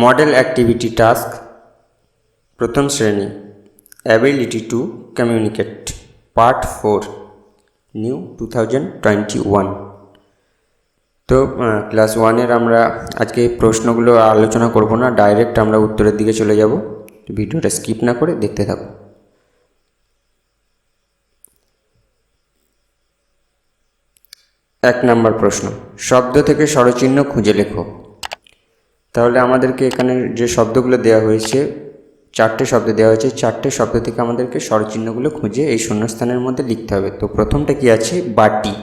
Model activity task প্রথম শ্রেণী ability to communicate part 4 new 2021। তো ক্লাস 1-এর আমরা আজকে প্রশ্নগুলো আলোচনা করব না, ডাইরেক্ট আমরা উত্তরের দিকে চলে যাব। ভিডিওটা স্কিপ না করে দেখতে থাকো। এক নম্বর প্রশ্ন, শব্দ থেকে স্বরচিহ্ন খুঁজে লেখো। তাহলে আমাদেরকে এখানে যে শব্দগুলো দেওয়া হয়েছে, 4টে শব্দ দেওয়া হয়েছে, 4টে শব্দ থেকে আমাদেরকে স্বরচিহ্নগুলো খুঁজে এই শূন্যস্থানের মধ্যে লিখতে হবে। তো প্রথমটা কি আছে? বাটি।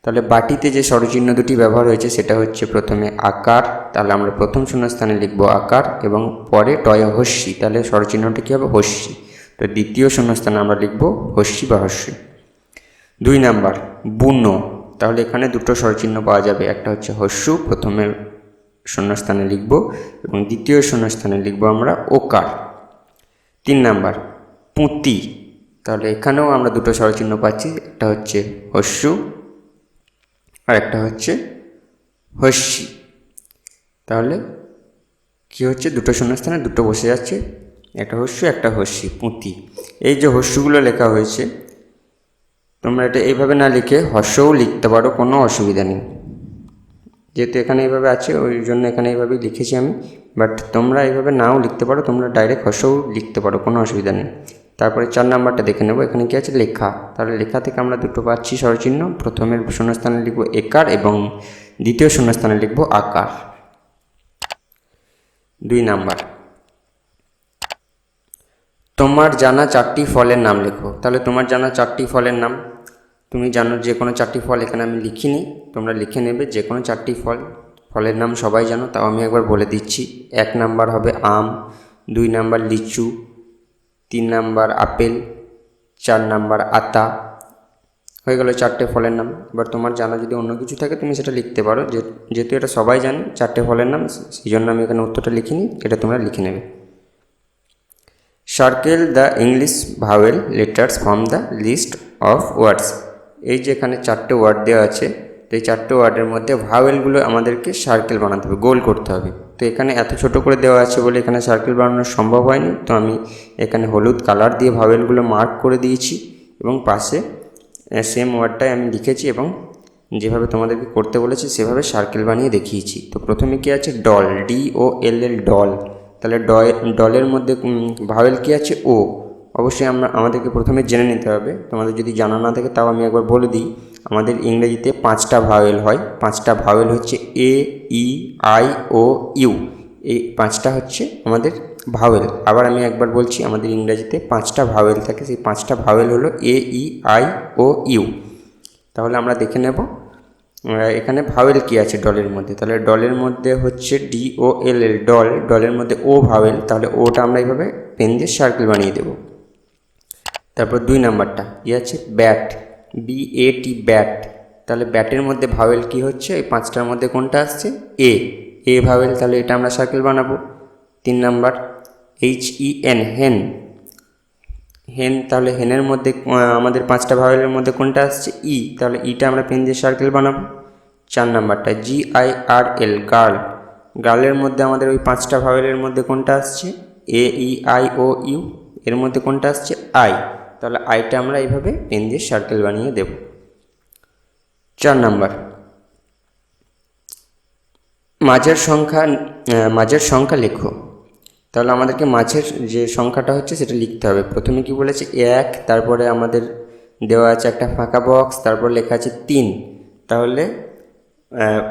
তাহলে বাটিতে যে স্বরচিহ্ন দুটি ব্যবহার হয়েছে সেটা হচ্ছে প্রথমে আকার, তাহলে আমরা প্রথম শূন্যস্থানে লিখব আকার এবং পরে টয় হস্যি, তাহলে স্বরচিহ্নটা কী হবে? হস্যি। তো দ্বিতীয় শূন্যস্থানে আমরা লিখব হস্যি বা হস্যি। 2 নাম্বার বুনো, তাহলে এখানে দুটো স্বরচিহ্ন পাওয়া যাবে, একটা হচ্ছে হস্যু, প্রথমে শূন্যস্থানে লিখব এবং দ্বিতীয় শূন্যস্থানে লিখব আমরা ওকার। 3 নাম্বার পুঁতি, তাহলে এখানেও আমরা দুটো স্বরচিহ্ন পাচ্ছি, একটা হচ্ছে হস্যু আর একটা হচ্ছে হস্যি। তাহলে কি হচ্ছে? দুটো শূন্যস্থানে দুটো বসে যাচ্ছে, একটা হস্যু একটা হস্যি, পুঁতি। এই যে হস্যুগুলো লেখা হয়েছে, তোমরা এটা এইভাবে না লিখে হস্যও লিখতে পারো, কোনো অসুবিধা নেই। যেহেতু এখানে এইভাবে আছে ওই জন্য এখানে এইভাবেই লিখেছি আমি, বাট তোমরা এইভাবে নাও লিখতে পারো, তোমরা ডাইরেক্ট হস্যও লিখতে পারো, কোনো অসুবিধা নেই। তারপরে 4 নাম্বারটা দেখে নেব, এখানে কি আছে? লেখা। তাহলে লেখা থেকে আমরা দুটো পাচ্ছি স্বরচিহ্ন, প্রথমের শূন্যস্থানে লিখব একার এবং দ্বিতীয় শূন্যস্থানে লিখব আকার। 2 নাম্বার তোমার জানা 4টি ফলের নাম লেখো। তাহলে তোমার জানা 4টি ফলের নাম, তুমি জানো যে কোনো 4টি ফল, এখানে আমি লিখিনি, তোমরা লিখে নেবে যে কোনো 4টি ফলের নাম সবাই জানো, তাও আমি একবার বলে দিচ্ছি। 1 নাম্বার হবে আম, 2 নাম্বার লিচু, 3 নাম্বার আপেল, 4 নাম্বার আতা। হয়ে গেল 4টে ফলের নাম। এবার তোমার জানা যদি অন্য কিছু থাকে তুমি সেটা লিখতে পারো, যেহেতু এটা সবাই জানে 4টে ফলের নাম, সেই জন্য আমি এখানে উত্তরটা লিখিনি, এটা তোমরা লিখে নেবে। Circle the English vowel letters from the list of words. এই যে এখানে 4টে ওয়ার্ড দেওয়া আছে, তো এই 4টে ওয়ার্ডের মধ্যে ভাওয়েলগুলো আমাদেরকে সার্কেল বানাতে হবে, গোল করতে হবে। তো এখানে এত ছোট করে দেওয়া আছে বলে এখানে সার্কেল বানানো সম্ভব হয়নি, তো আমি এখানে হলুদ কালার দিয়ে ভাওয়েলগুলো মার্ক করে দিয়েছি এবং পাশে সেম ওয়ার্ডটাই আমি লিখেছি এবং যেভাবে তোমাদেরকে করতে বলেছি সেভাবে সার্কেল বানিয়ে দেখিয়েছি। তো প্রথমে কি আছে? Doll, DOLL, doll. তাহলে ডলের মধ্যে ভাওয়েল কি আছে? ও। অবশ্যই আমাদেরকে প্রথমে জেনে নিতে হবে, তোমাদের যদি জানা না থাকে তাও আমি একবার বলে দিই। আমাদের ইংরেজিতে 5টা ভাওয়েল হয়, 5টা ভাওয়েল হচ্ছে AEIOU, এই 5টা হচ্ছে আমাদের ভাওয়েল। আবার আমি একবার বলছি, আমাদের ইংরেজিতে 5টা ভাওয়েল থাকে, সেই 5টা ভাওয়েল হলো AEIOU। তাহলে আমরা দেখে নেব এখানে ভাওয়েল কি আছে ডলের মধ্যে। তাহলে ডলের মধ্যে হচ্ছে DOLL, ডল। ডলের মধ্যে ও ভাওয়েল, তাহলে ওটা আমরা এইভাবে পেন দিয়ে সার্কেল বানিয়ে দেব। তারপর 2 নাম্বারটা কি আছে? Bat, BAT, bat. তাহলে ব্যাটের মধ্যে ভাওয়েল কি হচ্ছে? এই 5টার মধ্যে কোনটা আসছে? এ ভাওয়েল, তাহলে এটা আমরা সার্কেল বানাবো। 3 নাম্বার HEN, হেন। হেন, তাহলে হেনের মধ্যে আমাদের 5টা ভাওয়েলের মধ্যে কোনটা আসছে? ই, তাহলে ইটা আমরা পেন দিয়ে সার্কেল বানাবো। 4 নাম্বারটা GIRL, গার্ল। গার্লের মধ্যে আমাদের ওই 5টা ভাওয়েলের মধ্যে কোনটা আসছে? AEIOU, এর মধ্যে কোনটা আসছে? আই, তাহলে আইটা আমরা এইভাবে পেন দিয়ে সার্কেল বানিয়ে দেব। 4 নাম্বার মাঝের সংখ্যা লেখো। তাহলে আমাদেরকে মাঝের যে সংখ্যাটা হচ্ছে সেটা লিখতে হবে। প্রথমে কি বলেছে? 1, তারপরে আমাদের দেওয়া আছে একটা ফাঁকা বক্স, তারপর লেখা আছে 3। তাহলে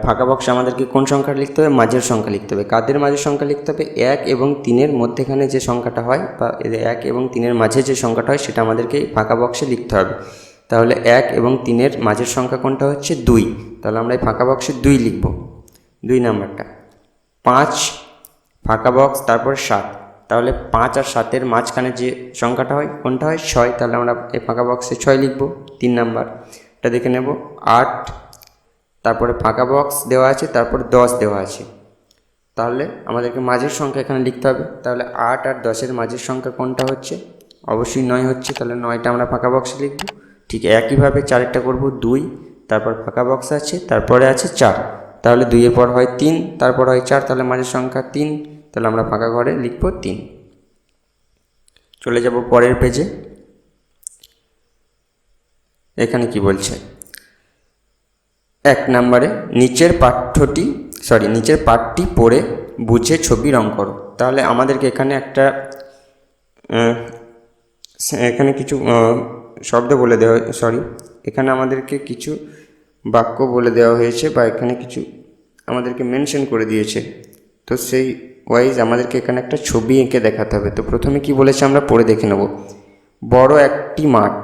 ফাঁকা বক্সে আমাদেরকে কোন সংখ্যা লিখতে হবে? মাঝের সংখ্যা লিখতে হবে। কাদের মাঝের সংখ্যা লিখতে হবে? 1 এবং 3-এর মধ্যেখানে যে সংখ্যাটা হয়, বা 1 এবং 3-এর মাঝে যে সংখ্যাটা হয় সেটা আমাদেরকে ফাঁকা বক্সে লিখতে হবে। তাহলে 1 এবং 3-এর মাঝের সংখ্যা কোনটা হচ্ছে? 2, তাহলে আমরা এই ফাঁকা বক্সে 2 লিখব। 2 নাম্বারটা 5, ফাঁকা বক্স, তারপর 7। তাহলে 5 আর 7-এর মাঝখানে যে সংখ্যাটা হয় কোনটা হয়? 6, তাহলে আমরা এই ফাঁকা বক্সে 6 লিখব। 3 নাম্বার এটা দেখে নেব 8, তারপরে ফাঁকা বক্স দেওয়া আছে, তারপর 10 দেওয়া আছে, তাহলে আমাদেরকে মাঝের সংখ্যা এখানে লিখতে হবে। তাহলে 8 আর 10-এর মাঝের সংখ্যা কোনটা হচ্ছে? অবশ্যই 9 হচ্ছে, তাহলে 9টা আমরা ফাঁকা বক্সে লিখব। ঠিক একইভাবে 4-এরটা করব 2, তারপর ফাঁকা বক্স আছে, তারপরে আছে 4। তাহলে 2-এর পর হয় 3, তারপর হয় 4, তাহলে মাঝের সংখ্যা 3, তাহলে আমরা ফাঁকা ঘরে লিখব 3। চলে যাব পরের পেজে। এখানে কি বলছে, 1 নম্বরে নিচের পাঠটি পড়ে বুঝে ছবি রং করো। তাহলে আমাদেরকে এখানে এখানে কিছু শব্দ বলে দেওয়া, এখানে আমাদেরকে কিছু বাক্য বলে দেওয়া হয়েছে বা এখানে কিছু আমাদেরকে মেনশন করে দিয়েছে। তো সেই ওয়াইজ আমাদেরকে এখানে একটা ছবি এঁকে দেখাতে হবে। তো প্রথমে কি বলেছে আমরা পড়ে দেখে নেব। বড় একটি মাঠ,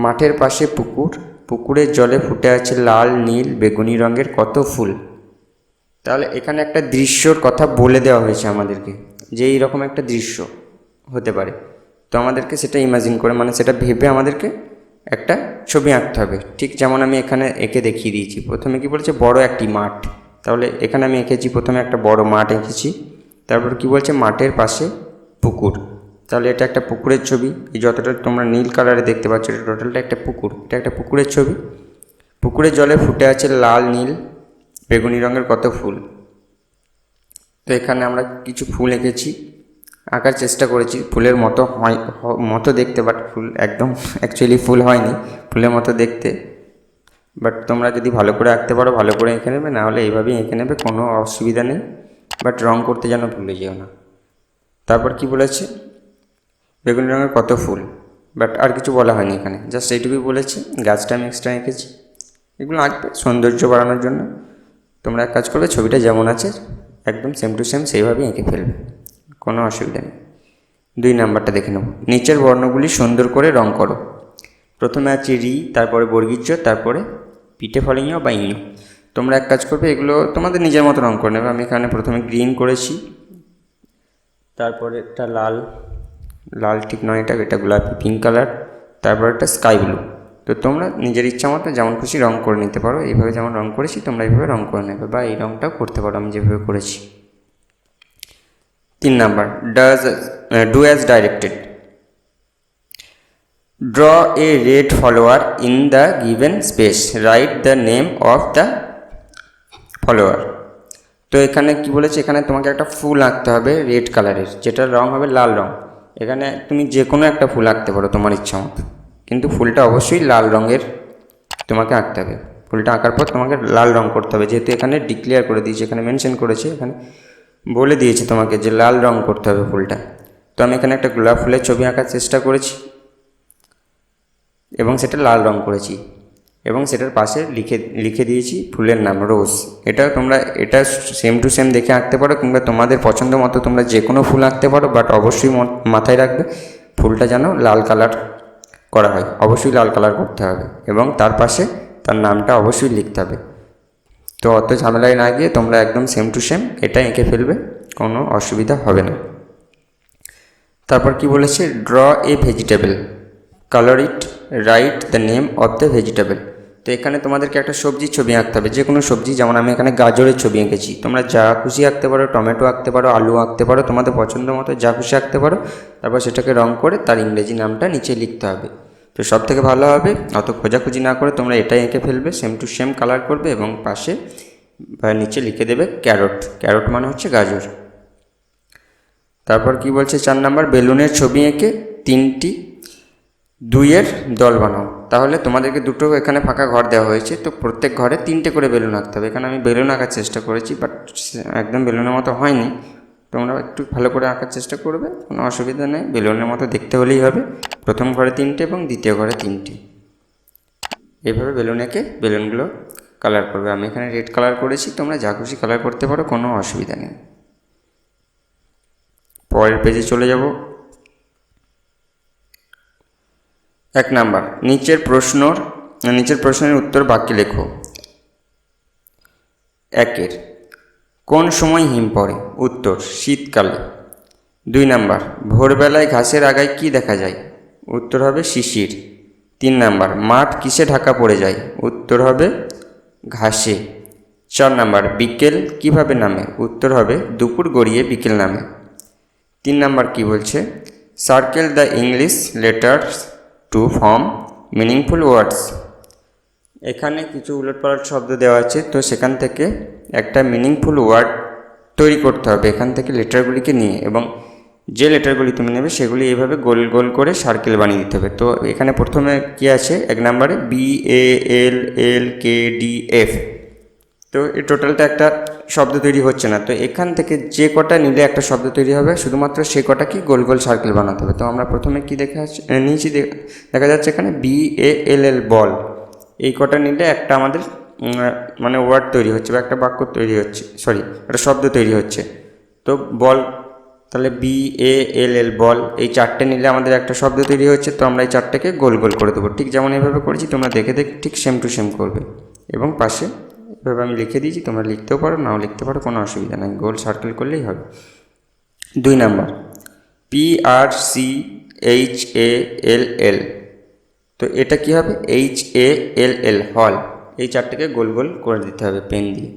মাঠের পাশে পুকুর, পুকুরের জলে ফুটে আছে লাল, নীল, বেগুনি রঙের কত ফুল। তাহলে এখানে একটা দৃশ্যর কথা বলে দেওয়া হয়েছে আমাদেরকে, যে এইরকম একটা দৃশ্য হতে পারে। তো আমাদেরকে সেটা ইমাজিন করে, মানে সেটা ভেবে আমাদেরকে একটা ছবি আঁকতে হবে। ঠিক যেমন আমি এখানে এঁকে দেখিয়ে দিয়েছি। প্রথমে কি বলছে, বড় একটি মাঠ। তাহলে এখানে আমি এঁকেছি, প্রথমে একটা বড় মাঠ এঁকেছি। তারপর কি বলছে, মাঠের পাশে পুকুর। তাহলে এটা একটা পুকুরের ছবি। এই যতটা তোমরা নীল কালারে দেখতে পাচ্ছ, এটা টোটালটা একটা পুকুর। এটা একটা পুকুরের ছবি। পুকুরের জলে ফুটে আছে লাল, নীল, বেগুনি রঙের কত ফুল। তো এখানে আমরা কিছু ফুল এঁকেছি, আঁকার চেষ্টা করেছি। ফুলের মতো দেখতে, বাট ফুল একদম অ্যাকচুয়ালি ফুল হয়নি, ফুলের মতো দেখতে। বাট তোমরা যদি ভালো করে আঁকতে পারো ভালো করে এঁকে নেবে, নাহলে এইভাবেই এঁকে নেবে, কোনো অসুবিধা নেই। বাট রং করতে যেন ভুলে যেও না। তারপর কি বলেছে, বেগুনি রঙের কত ফুল, বাট আর কিছু বলা হয়নি এখানে, জাস্ট এইটুকুই বলেছে। গাছটা আমি এক্সট্রা এঁকেছি। এগুলো আঁকবে সৌন্দর্য বাড়ানোর জন্য। তোমরা এক কাজ করবে, ছবিটা যেমন আছে একদম সেম টু সেম সেইভাবেই এঁকে ফেলবে, কোনো অসুবিধা নেই। 2 নাম্বারটা দেখে নেব। নিচের বর্ণগুলি সুন্দর করে রং করো। প্রথমে আছে রি, তারপরে বর্গীয়, তারপরে পিঠে ফলিং বা ইং। তোমরা এক কাজ করবে, এগুলো তোমাদের নিজের মতো রং করে নেবে। আমি এখানে প্রথমে গ্রিন করেছি, তারপরে একটা লাল ঠিক নয়, এটা গোলাপি পিঙ্ক কালার, তারপর একটা স্কাই ব্লু। তো তোমরা নিজের ইচ্ছা মতো যেমন খুশি রং করে নিতে পারো। এইভাবে যেমন রং করেছি তোমরা এইভাবে রং করে নেবে, বা এই রংটাও করতে পারো আমি যেভাবে করেছি। 3 number, do as directed. Draw a red follower in the given space, write the name of the follower. তো এখানে কি বলেছে, এখানে তোমাকে একটা ফুল আঁকতে হবে রেড কালারের, যেটার রং হবে লাল রং। এখানে তুমি যে কোনো একটা ফুল আঁকতে পারো তোমার ইচ্ছা মতো, কিন্তু ফুলটা অবশ্যই লাল রঙের তোমাকে আঁকতে হবে। ফুলটা আঁকার পর তোমাকে লাল রং করতে হবে, যেহেতু এখানে ডিক্লেয়ার করে দিয়েছে, এখানে মেনশন করেছে, এখানে বলে দিয়েছে তোমাকে যে লাল রং করতে হবে ফুলটা। তো আমি এখানে একটা গোলাপ ফুলের ছবি আঁকার চেষ্টা করেছি এবং সেটা লাল রং করেছি, এবং সেটার পাশে লিখে দিয়েছি ফুলের নাম রোজ। এটা সেম টু সেম দেখে আঁকতে পারো, কিংবা তোমাদের পছন্দ মতো তোমরা যে কোনো ফুল আঁকতে পারো। বাট অবশ্যই মাথায় রাখবে ফুলটা যেন লাল কালার করা হয়, অবশ্যই লাল কালার করতে হবে, এবং তার পাশে তার নামটা অবশ্যই লিখতে হবে। তো অত ঝামেলায় না গিয়ে তোমরা একদম সেম টু সেম এটা এঁকে ফেলবে, কোনো অসুবিধা হবে না। তারপর কি বলেছে, draw A vegetable, colour it, write the name of the vegetable. তো এখানে তোমাদেরকে একটা সবজির ছবি আঁকতে হবে, যে কোনো সবজি। যেমন আমি এখানে গাজরের ছবি এঁকেছি, তোমরা যা খুশি আঁকতে পারো, টমেটো আঁকতে পারো, আলু আঁকতে পারো, তোমাদের পছন্দ মতো যা খুশি আঁকতে পারো। তারপর সেটাকে রং করে তার ইংরেজি নামটা নিচে লিখতে হবে। তো সব থেকে ভালো হবে অত খোঁজাখুঁজি না করে তোমরা এটাই এঁকে ফেলবে, সেম টু সেম কালার করবে, এবং পাশে বা নিচে লিখে দেবে ক্যারট। ক্যারট মানে হচ্ছে গাজর। তারপর কি বলছে, 4 নাম্বার, বেলুনের ছবি এঁকে 3টি 2-এর দল বানাও। তাহলে তোমাদেরকে দুটো এখানে ফাঁকা ঘর দেওয়া হয়েছে, তো প্রত্যেক ঘরে 3টে করে বেলুন আঁকতে হবে। এখানে আমি বেলুন আঁকার চেষ্টা করেছি, বাট একদম বেলুনের মতো হয়নি। তোমরা একটু ভালো করে আঁকার চেষ্টা করবে, কোনো অসুবিধা নেই। বেলুনের মতো দেখতে হলেই হবে। প্রথম ঘরে 3টে এবং দ্বিতীয় ঘরে 3টে, এইভাবে বেলুন এঁকে বেলুনগুলো কালার করবে। আমি এখানে রেড কালার করেছি, তোমরা যা খুশি কালার করতে পারো, কোনো অসুবিধা নেই। পরের পেজে চলে যাব। 1 নাম্বার, নিচের প্রশ্নের উত্তর বাক্যে লেখো। 1 কোন সময় হিম পড়ে? উত্তর, শীতকালে। 2 নাম্বার, ভোরবেলায় ঘাসের আগায় কি দেখা যায়? উত্তর হবে শিশির। 3 নাম্বার, মাঠ কিসে ঢাকা পড়ে যায়? উত্তর হবে ঘাসে। 4 নাম্বার, বিকেল কিভাবে নামে? উত্তর হবে দুপুর গড়িয়ে বিকেল নামে। 3 নাম্বার কি বলছে, circle the English letters to form meaningful ওয়ার্ডস। এখানে কিছু উলটপালট শব্দ দেওয়া আছে, তো সেখান থেকে একটা মিনিংফুল ওয়ার্ড তৈরি করতে হবে এখান থেকে লেটারগুলিকে নিয়ে, এবং যে লেটারগুলি তুমি নেবে সেগুলি এইভাবে গোল গোল করে সার্কেল বানিয়ে দিতে হবে। তো এখানে প্রথমে কি আছে, 1 নম্বরে BALLKDF। তো এই টোটালটা একটা শব্দ তৈরি হচ্ছে না, তো এখান থেকে যে কটা নিলে একটা শব্দ তৈরি হবে শুধুমাত্র সে কটাকে গোল গোল সার্কেল বানাতে হবে। তো আমরা প্রথমে কি নিয়েছি, দেখা যাচ্ছে এখানে BALL বল। এই কটা নিলে একটা আমাদের মানে ওয়ার্ড তৈরি হচ্ছে বা একটা বাক্য তৈরি হচ্ছে, সরি একটা শব্দ তৈরি হচ্ছে। তো বল, তাহলে BALL বল, এই 4টে নিলে আমাদের একটা শব্দ তৈরি হচ্ছে। তো আমরা এই 4টেকে গোল গোল করে দেবো, ঠিক যেমন এইভাবে করেছি তোমরা দেখে ঠিক সেম টু সেম করবে। এবং পাশে এভাবে আমি লিখে দিয়েছি, তোমরা লিখতেও পারো নাও লিখতে পারো, কোনো অসুবিধা নেই, গোল সার্কেল করলেই হবে। 2 নম্বর PRCHALL। তো এটা কি হবে, HALL হল। এই 4টেকে গোল গোল করে দিতে হবে পেন দিয়ে।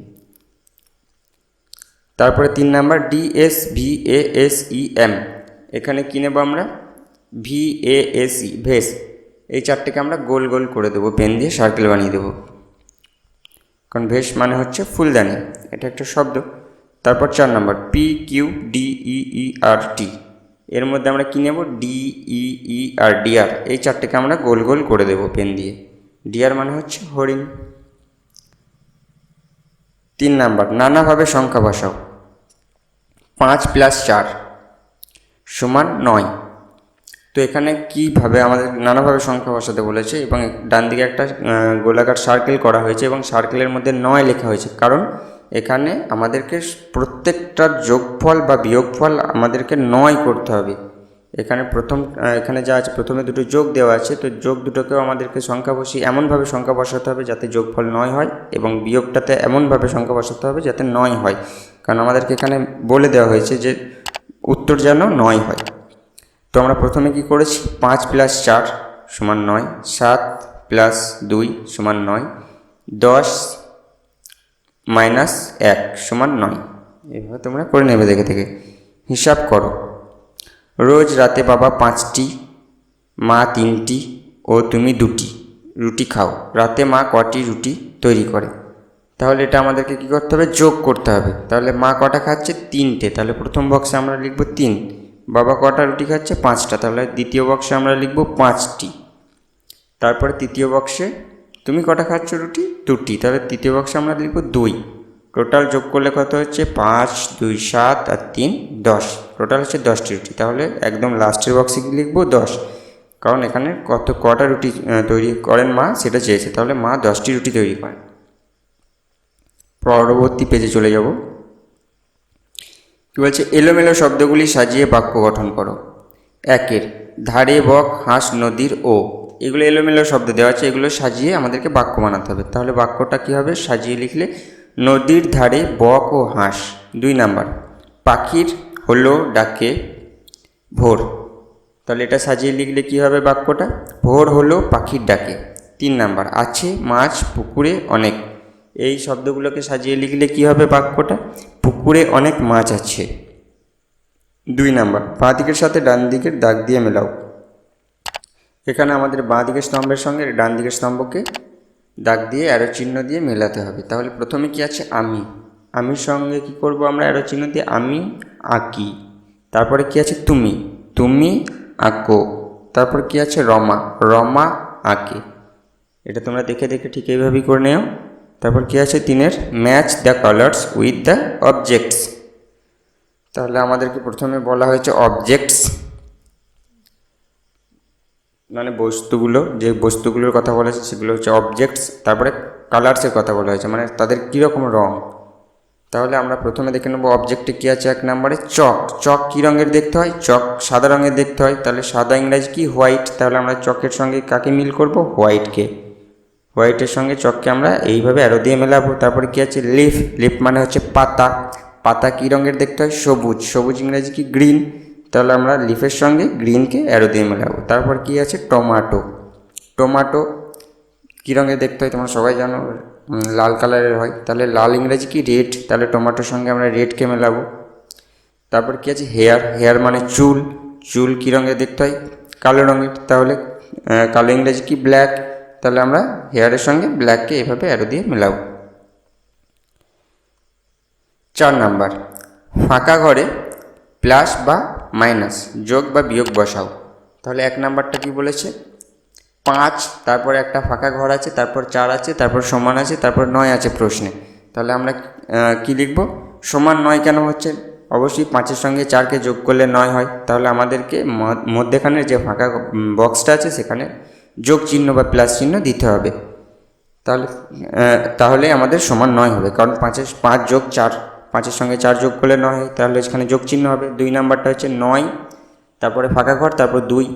তারপরে 3 নাম্বার DSVASEM। এখানে কী নেব আমরা, VASE ভেস। এই 4টেকে আমরা গোল গোল করে দেবো পেন দিয়ে, সার্কেল বানিয়ে দেবো, কারণ ভেস মানে হচ্ছে ফুলদানি, এটা একটা শব্দ। তারপর 4 নম্বর PQDEERT। এর মধ্যে আমরা কী নেব, DEER ডিয়ার। এই 4টেকে আমরা গোল গোল করে দেবো পেন দিয়ে, ডিয়ার মানে হচ্ছে হরিণ। 3 নাম্বার নানাভাবে সংখ্যা বসাও। 5 + 4 = 9। তো এখানে কীভাবে আমাদের নানাভাবে সংখ্যা বসাতে বলেছে, এবং ডান দিকে একটা গোলাকার সার্কেল করা হয়েছে এবং সার্কেলের মধ্যে 9 লেখা হয়েছে, কারণ এখানে আমাদেরকে প্রত্যেকটা যোগফল বা বিয়োগফল আমাদেরকে 9 করতে হবে। এখানে যা আছে প্রথমে দুটো যোগ দেওয়া আছে, তো যোগ দুটোকেও আমাদেরকে সংখ্যা বসিয়ে এমনভাবে সংখ্যা বসাতে হবে যাতে যোগফল 9 হয়, এবং বিয়োগটাতে এমনভাবে সংখ্যা বসাতে হবে যাতে 9 হয়, কারণ আমাদেরকে এখানে বলে দেওয়া হয়েছে যে উত্তর যেন 9 হয়। তো আমরা প্রথমে কি করেছি, 5 + 4 = 9, 7 + 2 = 9, 10 - 1 = 9। এইভাবে তোমরা করে নেবে দেখে থেকে। হিসাব করো। রোজ রাতে বাবা 5টি, মা 3টি ও তুমি 2টি রুটি খাও। রাতে মা কটি রুটি তৈরি করে? তাহলে এটা আমাদেরকে কী করতে হবে, যোগ করতে হবে। তাহলে মা কটা খাচ্ছে, 3টে, তাহলে প্রথম বক্সে আমরা লিখব 3। বাবা কটা রুটি খাচ্ছে, 5টা, তাহলে দ্বিতীয় বক্সে আমরা লিখব 5টি। তারপরে তৃতীয় বক্সে তুমি কটা খাচ্ছ রুটি, 2টি, তাহলে তৃতীয় বক্সে আমরা লিখব 2। টোটাল যোগ করলে কত হচ্ছে, 5, 2, 7 আর 3, 10। টোটাল হচ্ছে 10টি রুটি। তাহলে একদম লাস্টের বক্সে কি লিখব, 10, কারণ এখানে কটা রুটি তৈরি করেন মা সেটা চেয়েছে, তাহলে মা 10টি রুটি তৈরি করেন। পরবর্তী পেজে চলে যাব। কী বলছে, এলোমেলো শব্দগুলি সাজিয়ে বাক্য গঠন করো। 1 ধারে বক, হাঁস, নদীর ও। এগুলো এলোমেলো শব্দ দেওয়া আছে, এগুলো সাজিয়ে আমাদেরকে বাক্য বানাতে হবে। তাহলে বাক্যটা কী হবে, সাজিয়ে লিখলে নদীর ধারে বক ও হাঁস। 2 নাম্বার পাখির হলো ডাকে ভোর। তাহলে এটা সাজিয়ে লিখলে কী হবে বাক্যটা, ভোর হলো পাখির ডাকে। 3 নাম্বার আছে মাছ পুকুরে অনেক। এই শব্দগুলোকে সাজিয়ে লিখলে কী হবে বাক্যটা, পুকুরে অনেক মাছ আছে। 2 নাম্বার বাঁ দিকের সাথে ডান দিকের দাগ দিয়ে মেলাও। এখানে আমাদের বাঁ দিকের স্তম্ভের সঙ্গে ডান দিকের স্তম্ভকে দাগ দিয়ে অ্যারো চিহ্ন দিয়ে মেলাতে হবে। তাহলে প্রথমে কি আছে, আমি। আমির সঙ্গে কি করব আমরা, অ্যারো চিহ্ন দিয়ে আমি আঁকি। তারপরে কি আছে, তুমি। তুমি আঁকো। তারপর কি আছে, রমা। রমা আঁকে। এটা তোমরা দেখে দেখে ঠিক এইভাবেই করে নেও। তারপর কি আছে, 3 match the colours with the objects. তাহলে আমাদেরকে প্রথমে বলা হয়েছে অবজেক্টস মানে বস্তুগুলো, যে বস্তুগুলোর কথা বলা হয়েছে সেগুলো হচ্ছে অবজেক্টস। তারপরে কালার্সের কথা বলা হয়েছে, মানে তাদের কীরকম রঙ। তাহলে আমরা প্রথমে দেখে নেব অবজেক্টে কী আছে। 1 নম্বরে চক। চক কী রঙের দেখতে হয়, চক সাদা রঙের দেখতে হয়। তাহলে সাদা ইংরাজি কি, হোয়াইট। তাহলে আমরা চকের সঙ্গে কাকে মিল করব, হোয়াইটকে। হোয়াইটের সঙ্গে চককে আমরা এইভাবে অ্যারো দিয়ে মেলাবো। তারপরে কী আছে, লিফ। লিফ মানে হচ্ছে পাতা। পাতা কী রঙের দেখতে হয়, সবুজ। সবুজ ইংরাজি কি, গ্রিন। তাহলে আমরা লিফের সঙ্গে গ্রিনকে অ্যারো দিয়ে মেলাবো। তারপর কি আছে, টমাটো। টমাটো কী রঙের দেখতে হয় তোমরা সবাই জানো, লাল কালারের হয়। তাহলে লাল ইংরাজি কি, রেড। তাহলে টমাটোর সঙ্গে আমরা রেডকে মেলাবো। তারপর কি আছে, হেয়ার। হেয়ার মানে চুল। চুল কী রঙের দেখতে হয়, কালো রঙের। তাহলে কালো ইংরাজি কি, ব্ল্যাক। তাহলে আমরা হেয়ারের সঙ্গে ব্ল্যাককে এভাবে অ্যারো দিয়ে মেলাবো। 4 নাম্বার ফাঁকা ঘরে প্লাস বা মাইনাস যোগ বা বিয়োগ বসাও। তাহলে 1 নাম্বারটা কি বলেছে, 5, তারপরে একটা ফাঁকা ঘর আছে, তারপর 4 আছে, তারপর সমান আছে, তারপর 9 আছে প্রশ্নে। তাহলে আমরা কি লিখব, সমান 9 কেন হচ্ছে, অবশ্যই 5-এর সঙ্গে 4কে যোগ করলে 9 হয়। তাহলে আমাদেরকে মধ্যেখানে যে ফাঁকা বক্সটা আছে সেখানে যোগ চিহ্ন বা প্লাস চিহ্ন দিতে হবে। তাহলে আমাদের সমান 9 হবে, কারণ 5 যোগ 4, 5-এর সঙ্গে 4 যোগ করলে 9 হয়, তাহলে এখানে যোগ চিহ্ন হবে। 2 নাম্বারটা হচ্ছে 9, তারপরে ফাঁকা ঘর, তারপর 2,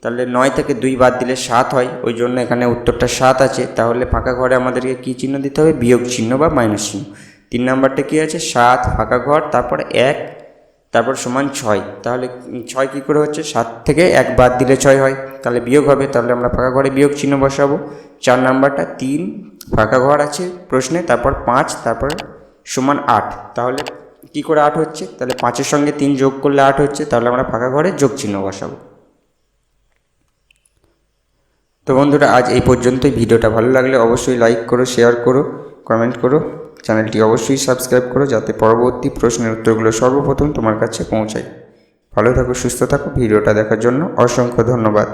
তাহলে 9 থেকে 2 বাদ দিলে 7 হয়, ওই জন্য এখানে উত্তরটা 7 আছে। তাহলে ফাঁকা ঘরে আমাদেরকে কী চিহ্ন দিতে হবে, বিয়োগ চিহ্ন বা মাইনাস চিহ্ন। 3 নাম্বারটা কী আছে, 7 ফাঁকা ঘর, তারপর 1, তারপর সমান 6। তাহলে 6 কী করে হচ্ছে, 7 থেকে 1 বাদ দিলে 6 হয়, তাহলে বিয়োগ হবে, তাহলে আমরা ফাঁকা ঘরে বিয়োগ চিহ্ন বসাবো। 4 নাম্বারটা 3 ফাঁকা ঘর আছে প্রশ্নে, তারপর 5, তারপর সমান 8। তাহলে কী করে 8 হচ্ছে, তাহলে 5-এর সঙ্গে 3 যোগ করলে 8 হচ্ছে, তাহলে আমরা ফাঁকা ঘরে যোগ চিহ্ন বসাবো। তো বন্ধুরা, আজ এই পর্যন্তই। ভিডিওটা ভালো লাগলে অবশ্যই লাইক করো, শেয়ার করো, কমেন্ট করো, চ্যানেলটি অবশ্যই সাবস্ক্রাইব করো, যাতে পরবর্তী প্রশ্নের উত্তরগুলো সর্বপ্রথম তোমার কাছে পৌঁছায়। ভালো থাকো, সুস্থ থাকো। ভিডিওটা দেখার জন্য অসংখ্য ধন্যবাদ।